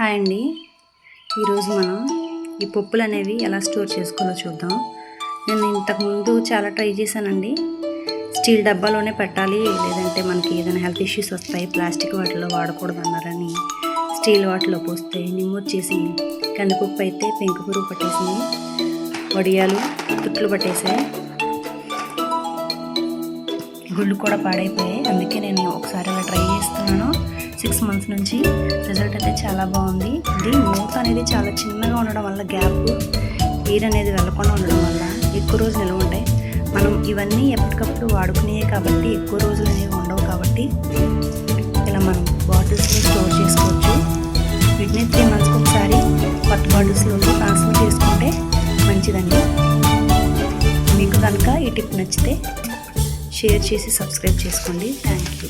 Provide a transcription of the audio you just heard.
Hi అండి. ఈరోజు మనం ఈ పప్పులు అనేవి ఎలా స్టోర్ చేసుకోవాలో చూద్దాం. నేను ఇంతకుముందు చాలా ట్రై చేశానండి. స్టీల్ డబ్బాలోనే పెట్టాలి, లేదంటే మనకి ఏదైనా హెల్త్ ఇష్యూస్ వస్తాయి, ప్లాస్టిక్ వాటిలో వాడకూడదు అన్నారని స్టీల్ వాటిలో పోస్తే నిమ్మొచ్చేసి కందిపప్పు అయితే పెంకు పురుగు పట్టేసింది, వడియాలు తుట్లు పట్టేసాయి, గుళ్ళు కూడా పాడైపోయాయి. అందుకే నేను ఒకసారి అలా ట్రై చేస్తున్నాను. 6 months నుంచి రిజల్ట్ అయితే చాలా బాగుంది. ఇది మూత అనేది చాలా చిన్నగా ఉండడం వల్ల, గ్యాప్ ఎయిర్ అనేది వెళ్ళకుండా ఉండడం వల్ల ఎక్కువ రోజులు నిల్వ ఉంటాయి. మనం ఇవన్నీ ఎప్పటికప్పుడు వాడుకునేవి కాబట్టి ఎక్కువ రోజులు అనేవి ఉండవు. కాబట్టి ఇలా మనం బాటిల్స్లో స్టోర్ చేసుకోవచ్చు. వీటిని 3 monthsకి ఒకసారి కొత్త బాటిల్స్లో ట్రాన్స్ఫర్ చేసుకుంటే మంచిదండి. మీకు కనుక ఈ టిప్ నచ్చితే షేర్ చేసి సబ్స్క్రైబ్ చేసుకోండి. Thank you.